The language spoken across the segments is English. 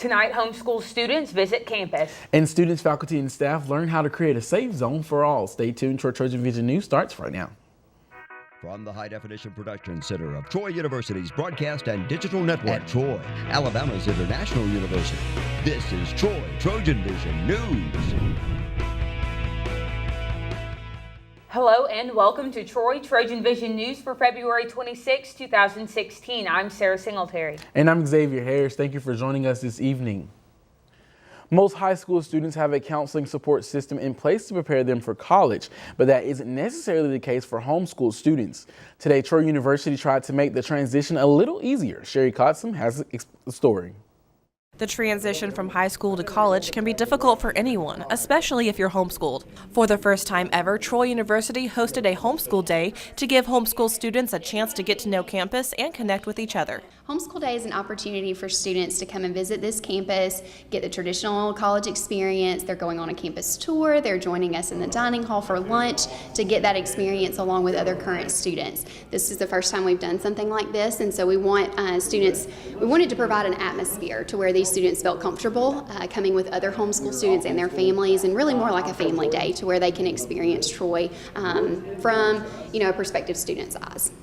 Tonight, homeschool students visit campus. And students, faculty, and staff learn how to create a safe zone for all. Stay tuned. TrojanVision News starts right now. From the High Definition Production Center of Troy University's Broadcast and Digital Network at Troy, Alabama's International University, this is Troy TrojanVision News. Hello and welcome to Troy TrojanVision News for February 26, 2016. I'm Sarah Singletary. And I'm Xavier Harris. Thank you for joining us this evening. Most high school students have a counseling support system in place to prepare them for college, but that isn't necessarily the case for homeschool students. Today, Troy University tried to make the transition a little easier. Sherry Kotzum has the story. The transition from high school to college can be difficult for anyone, especially if you're homeschooled. For the first time ever, Troy University hosted a homeschool day to give homeschool students a chance to get to know campus and connect with each other. Homeschool Day is an opportunity for students to come and visit this campus, get the traditional college experience. They're going on a campus tour, they're joining us in the dining hall for lunch to get that experience along with other current students. This is the first time we've done something like this, and so we wanted to provide an atmosphere to where these students felt comfortable coming with other homeschool students and their families, and really more like a family day to where they can experience Troy from a prospective student's eyes.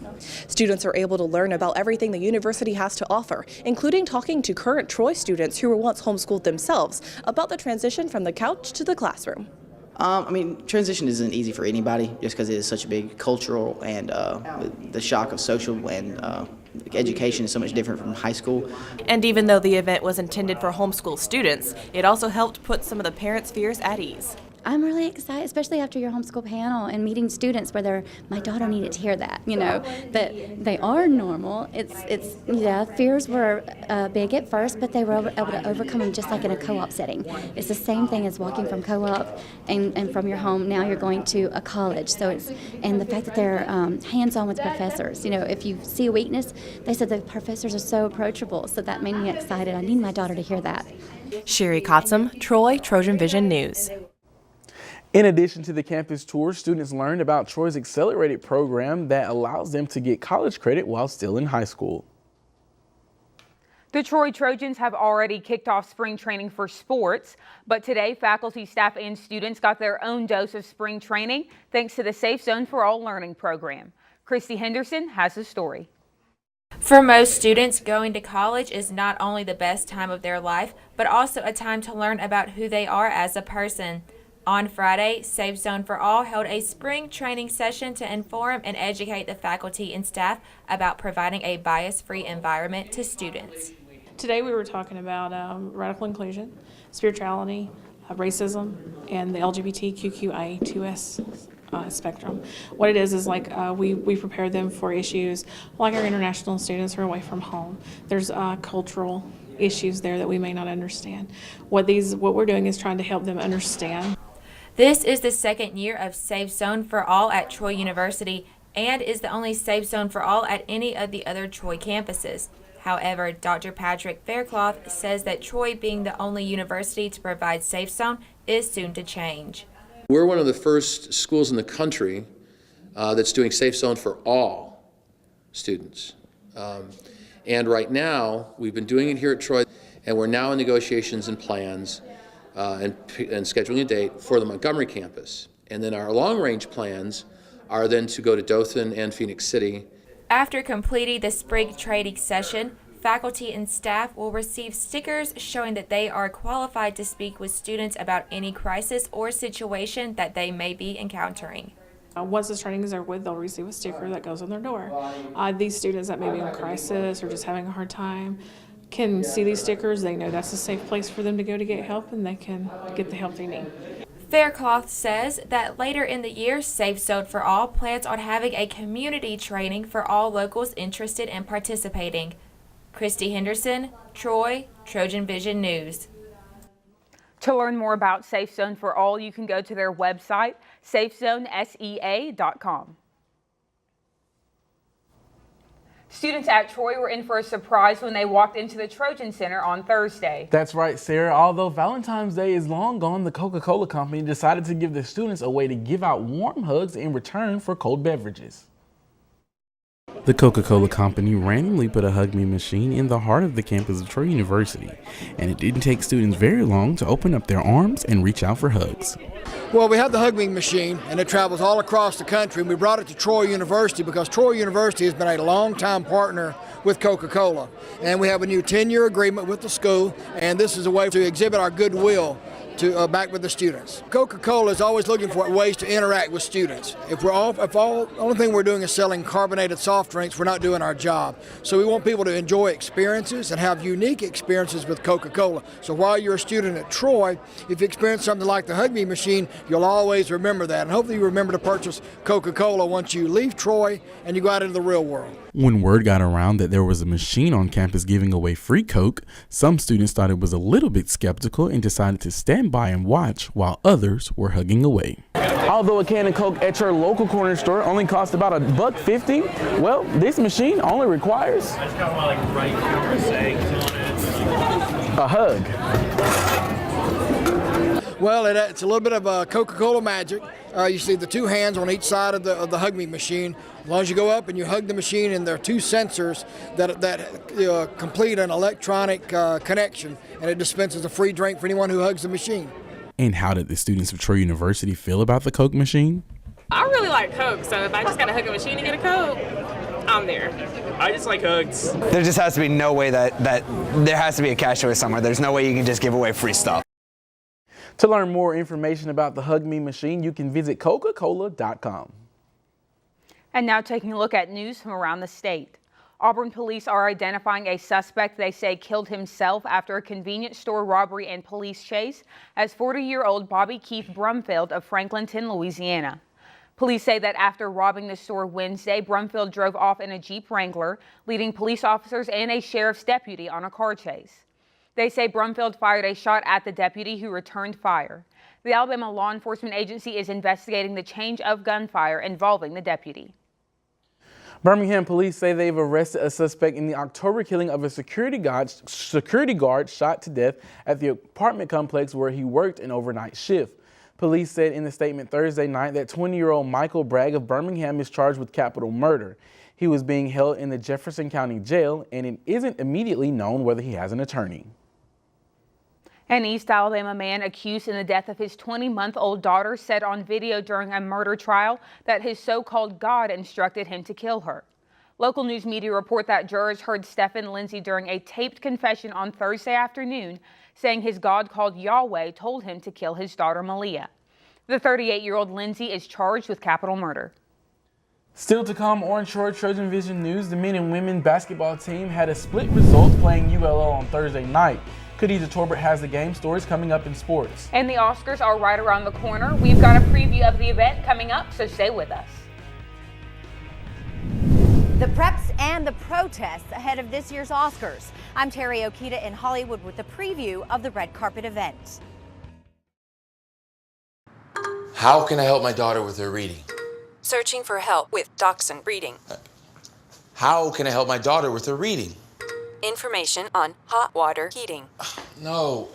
Students are able to learn about everything the university has to offer, including talking to current Troy students who were once homeschooled themselves about the transition from the couch to the classroom. Transition isn't easy for anybody just because it is such a big cultural and the shock of social and education is so much different from high school. And even though the event was intended for homeschool students, it also helped put some of the parents' fears at ease. I'm really excited, especially after your homeschool panel and meeting students where my daughter needed to hear that, that they are normal. Fears were big at first, but they were able to overcome them just like in a co-op setting. It's the same thing as walking from co-op and from your home. Now you're going to a college. And the fact that they're hands-on with professors. If you see a weakness, they said the professors are so approachable. So that made me excited. I need my daughter to hear that. Sherry Kotzum, Troy TrojanVision News. In addition to the campus tour, students learned about Troy's accelerated program that allows them to get college credit while still in high school. The Troy Trojans have already kicked off spring training for sports, but today faculty, staff, and students got their own dose of spring training thanks to the Safe Zone for All learning program. Christy Henderson has the story. For most students, going to college is not only the best time of their life, but also a time to learn about who they are as a person. On Friday, Safe Zone for All held a spring training session to inform and educate the faculty and staff about providing a bias-free environment to students. Today we were talking about radical inclusion, spirituality, racism, and the LGBTQIA2S spectrum. What it is like we prepare them for issues like our international students who are away from home. There's cultural issues there that we may not understand. What we're doing is trying to help them understand. This is the second year of Safe Zone for All at Troy University and is the only Safe Zone for All at any of the other Troy campuses. However, Dr. Patrick Faircloth says that Troy, being the only university to provide Safe Zone, is soon to change. We're one of the first schools in the country that's doing Safe Zone for all students. And right now, we've been doing it here at Troy, and we're now in negotiations and plans and scheduling a date for the Montgomery campus. And then our long-range plans are then to go to Dothan and Phoenix City. After completing the spring training session, faculty and staff will receive stickers showing that they are qualified to speak with students about any crisis or situation that they may be encountering. Once this training is over with, they'll receive a sticker that goes on their door. These students that may be in crisis or just having a hard time can see these stickers. They know that's a safe place for them to go to get help, and they can get the help they need. Faircloth says that later in the year, Safe Zone for All plans on having a community training for all locals interested in participating. Christy Henderson, Troy TrojanVision News. To learn more about Safe Zone for All, you can go to their website, safezonesea.com. Students at Troy were in for a surprise when they walked into the Trojan Center on Thursday. That's right, Sarah. Although Valentine's Day is long gone, the Coca-Cola company decided to give the students a way to give out warm hugs in return for cold beverages. The Coca-Cola company randomly put a Hug Me machine in the heart of the campus of Troy University, and it didn't take students very long to open up their arms and reach out for hugs. Well, we have the Hug Me machine, and it travels all across the country, and we brought it to Troy University because Troy University has been a long-time partner with Coca-Cola, and we have a new 10-year agreement with the school, and this is a way to exhibit our goodwill to back with the students. Coca-Cola is always looking for ways to interact with students. If only thing we're doing is selling carbonated soft drinks, we're not doing our job. So we want people to enjoy experiences and have unique experiences with Coca-Cola. So while you're a student at Troy, if you experience something like the Hug Me machine, you'll always remember that. And hopefully you remember to purchase Coca-Cola once you leave Troy and you go out into the real world. When word got around that there was a machine on campus giving away free Coke, some students thought it was a little bit skeptical and decided to stand by and watch while others were hugging away. Although a can of Coke at your local corner store only costs about $1.50, well, this machine only requires a hug. Well, it's a little bit of Coca-Cola magic. You see the two hands on each side of the Hug Me machine. As long as you go up and you hug the machine, and there are two sensors that complete an electronic connection, and it dispenses a free drink for anyone who hugs the machine. And how did the students of Troy University feel about the Coke machine? I really like Coke, so if I just gotta hug a machine to get a Coke, I'm there. I just like hugs. There just has to be no way that there has to be a catch to it somewhere. There's no way you can just give away free stuff. To learn more information about the Hug Me machine, you can visit Coca-Cola.com. And now taking a look at news from around the state. Auburn police are identifying a suspect they say killed himself after a convenience store robbery and police chase as 40-year-old Bobby Keith Brumfield of Franklinton, Louisiana. Police say that after robbing the store Wednesday, Brumfield drove off in a Jeep Wrangler, leading police officers and a sheriff's deputy on a car chase. They say Brumfield fired a shot at the deputy, who returned fire. The Alabama Law Enforcement Agency is investigating the change of gunfire involving the deputy. Birmingham police say they've arrested a suspect in the October killing of a security guard shot to death at the apartment complex where he worked an overnight shift. Police said in a statement Thursday night that 20-year-old Michael Bragg of Birmingham is charged with capital murder. He was being held in the Jefferson County Jail, and it isn't immediately known whether he has an attorney. An East Alabama man accused in the death of his 20-month-old daughter said on video during a murder trial that his so-called God instructed him to kill her. Local news media report that jurors heard Stephen Lindsay during a taped confession on Thursday afternoon, saying his God called Yahweh told him to kill his daughter Malia. The 38-year-old Lindsay is charged with capital murder. Still to come on TrojanVision News, the men and women basketball team had a split result playing ULL on Thursday night. Khadijah Torbert has the game stories coming up in sports. And the Oscars are right around the corner. We've got a preview of the event coming up, so stay with us. The preps and the protests ahead of this year's Oscars. I'm Terry Okita in Hollywood with a preview of the red carpet event. How can I help my daughter with her reading? Searching for help with Dachshund breeding. How can I help my daughter with her reading? Information on hot water heating. No.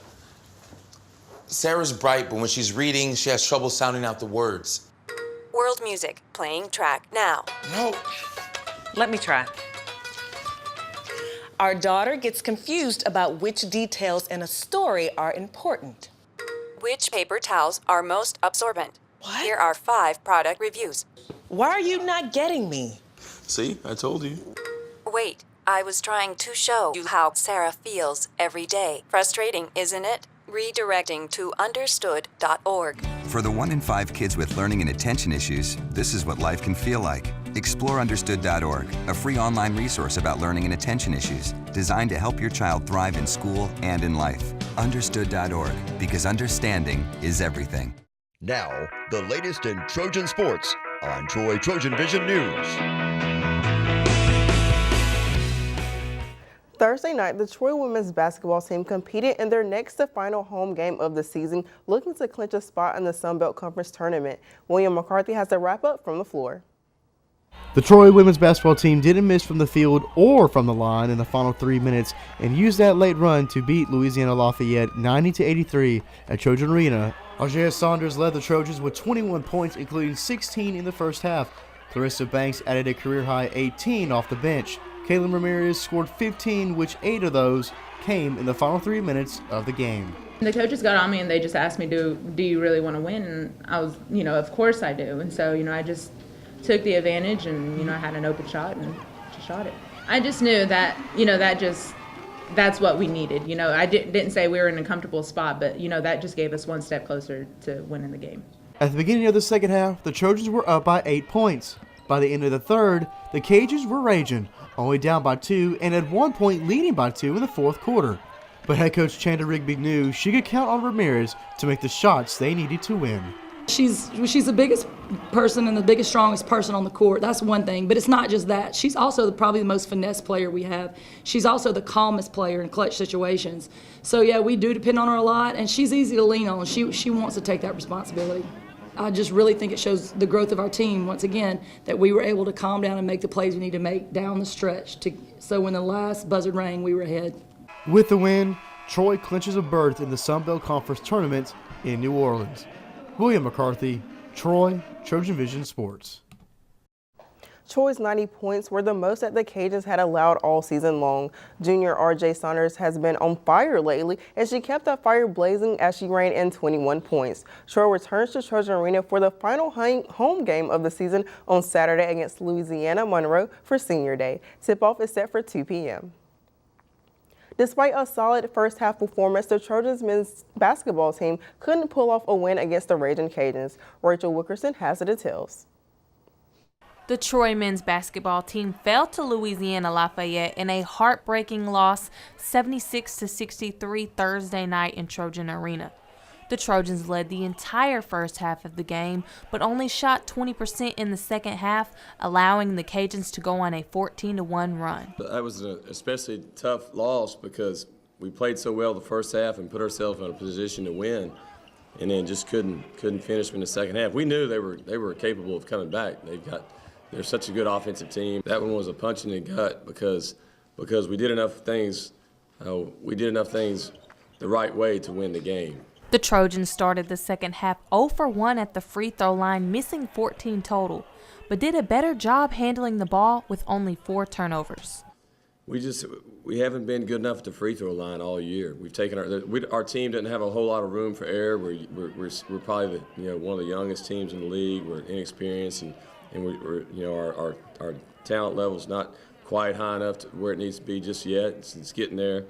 Sarah's bright, but when she's reading, she has trouble sounding out the words. World music, playing track now. No. Let me try. Our daughter gets confused about which details in a story are important. Which paper towels are most absorbent? What? Here are 5 product reviews. Why are you not getting me? See, I told you. Wait, I was trying to show you how Sarah feels every day. Frustrating, isn't it? Redirecting to understood.org. For the 1 in 5 kids with learning and attention issues, this is what life can feel like. Explore understood.org, a free online resource about learning and attention issues, designed to help your child thrive in school and in life. Understood.org, because understanding is everything. Now, the latest in Trojan sports on Troy TrojanVision News. Thursday night, the Troy women's basketball team competed in their next to final home game of the season, looking to clinch a spot in the Sun Belt Conference tournament. William McCarthy has a wrap-up from the floor. The Troy women's basketball team didn't miss from the field or from the line in the final 3 minutes and used that late run to beat Louisiana Lafayette 90-83 at Trojan Arena. Algea Saunders led the Trojans with 21 points, including 16 in the first half. Clarissa Banks added a career-high 18 off the bench. Kaylin Ramirez scored 15, which 8 of those came in the final 3 minutes of the game. The coaches got on me and they just asked me, do you really want to win? And I was, of course I do. And so, I just took the advantage and, I had an open shot and just shot it. I just knew that, that's what we needed. I didn't say we were in a comfortable spot, but, that just gave us one step closer to winning the game. At the beginning of the second half, the Trojans were up by 8 points. By the end of the third, the Cajuns were raging, only down by 2 and at one point leading by 2 in the fourth quarter. But head coach Chanda Rigby knew she could count on Ramirez to make the shots they needed to win. She's the biggest person and the biggest, strongest person on the court. That's one thing. But it's not just that. She's also probably the most finesse player we have. She's also the calmest player in clutch situations. So, yeah, we do depend on her a lot, and she's easy to lean on. She wants to take that responsibility. I just really think it shows the growth of our team, once again, that we were able to calm down and make the plays we need to make down the stretch. So when the last buzzer rang, we were ahead. With the win, Troy clinches a berth in the Sun Belt Conference Tournament in New Orleans. William McCarthy, Troy, TrojanVision Sports. Troy's 90 points were the most that the Cajuns had allowed all season long. Junior R.J. Saunders has been on fire lately, and she kept that fire blazing as she ran in 21 points. Troy returns to Trojan Arena for the final home game of the season on Saturday against Louisiana Monroe for Senior Day. Tip-off is set for 2 p.m. Despite a solid first half performance, the Trojans men's basketball team couldn't pull off a win against the Raging Cajuns. Rachel Wickerson has the details. The Troy men's basketball team fell to Louisiana Lafayette in a heartbreaking loss, 76-63 Thursday night in Trojan Arena. The Trojans led the entire first half of the game, but only shot 20% in the second half, allowing the Cajuns to go on a 14-1 run. That was an especially tough loss because we played so well the first half and put ourselves in a position to win, and then just couldn't finish in the second half. We knew they were capable of coming back. They're such a good offensive team. That one was a punch in the gut because we did enough things. We did enough things the right way to win the game. The Trojans started the second half 0 for 1 at the free throw line, missing 14 total, but did a better job handling the ball with only 4 turnovers. We haven't been good enough at the free throw line all year. We've taken our team doesn't have a whole lot of room for error. We're probably one of the youngest teams in the league. We're inexperienced and our talent level's not quite high enough to where it needs to be just yet. It's getting there,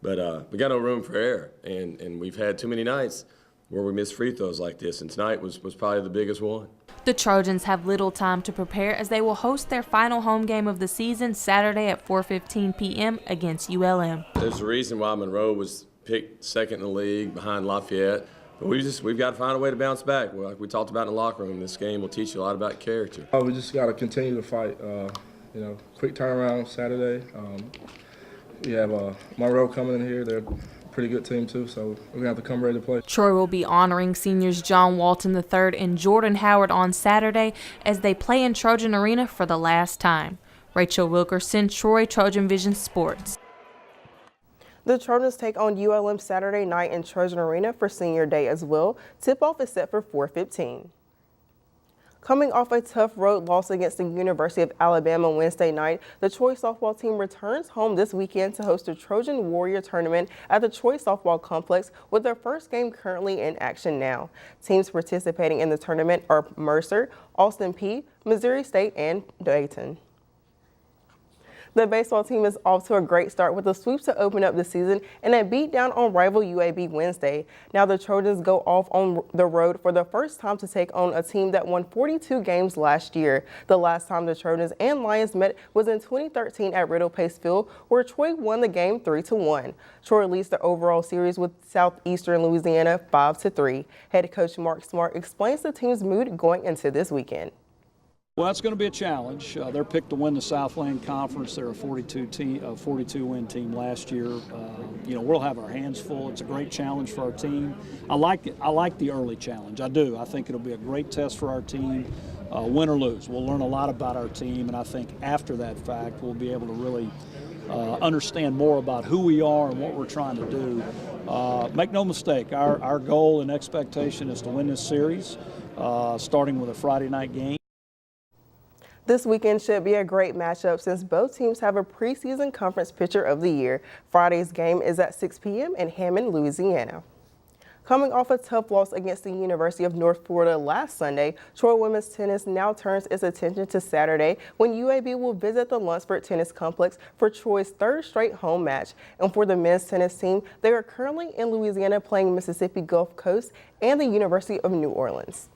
but we got no room for error, and we've had too many nights where we miss free throws like this, and tonight was probably the biggest one. The Trojans have little time to prepare as they will host their final home game of the season Saturday at 4:15 p.m. against ULM. There's a reason why Monroe was picked second in the league behind Lafayette. But we've got to find a way to bounce back. Like we talked about in the locker room, this game will teach you a lot about character. We just got to continue to fight. Quick turnaround Saturday. We have Monroe coming in here. They're a pretty good team too, so we're going to have to come ready to play. Troy will be honoring seniors John Walton III and Jordan Howard on Saturday as they play in Trojan Arena for the last time. Rachel Wilkerson, Troy, TrojanVision Sports. The Trojans take on ULM Saturday night in Trojan Arena for Senior Day as well. Tip-off is set for 4:15. Coming off a tough road loss against the University of Alabama Wednesday night, the Troy softball team returns home this weekend to host the Trojan Warrior Tournament at the Troy Softball Complex with their first game currently in action now. Teams participating in the tournament are Mercer, Austin Peay, Missouri State, and Dayton. The baseball team is off to a great start with a sweep to open up the season and a beatdown on rival UAB Wednesday. Now the Trojans go off on the road for the first time to take on a team that won 42 games last year. The last time the Trojans and Lions met was in 2013 at Riddle Pace Field, where Troy won the game 3-1. Troy leads the overall series with Southeastern Louisiana 5-3. Head coach Mark Smart explains the team's mood going into this weekend. Well, it's going to be a challenge. They're picked to win the Southland Conference. They're a 42-win team last year. We'll have our hands full. It's a great challenge for our team. I like the early challenge. I do. I think it'll be a great test for our team, win or lose. We'll learn a lot about our team, and I think after that fact, we'll be able to really understand more about who we are and what we're trying to do. Make no mistake, our goal and expectation is to win this series, starting with a Friday night game. This weekend should be a great matchup since both teams have a preseason conference pitcher of the year. Friday's game is at 6 p.m. in Hammond, Louisiana. Coming off a tough loss against the University of North Florida last Sunday, Troy women's tennis now turns its attention to Saturday when UAB will visit the Lunsford Tennis Complex for Troy's third straight home match. And for the men's tennis team, they are currently in Louisiana playing Mississippi Gulf Coast and the University of New Orleans.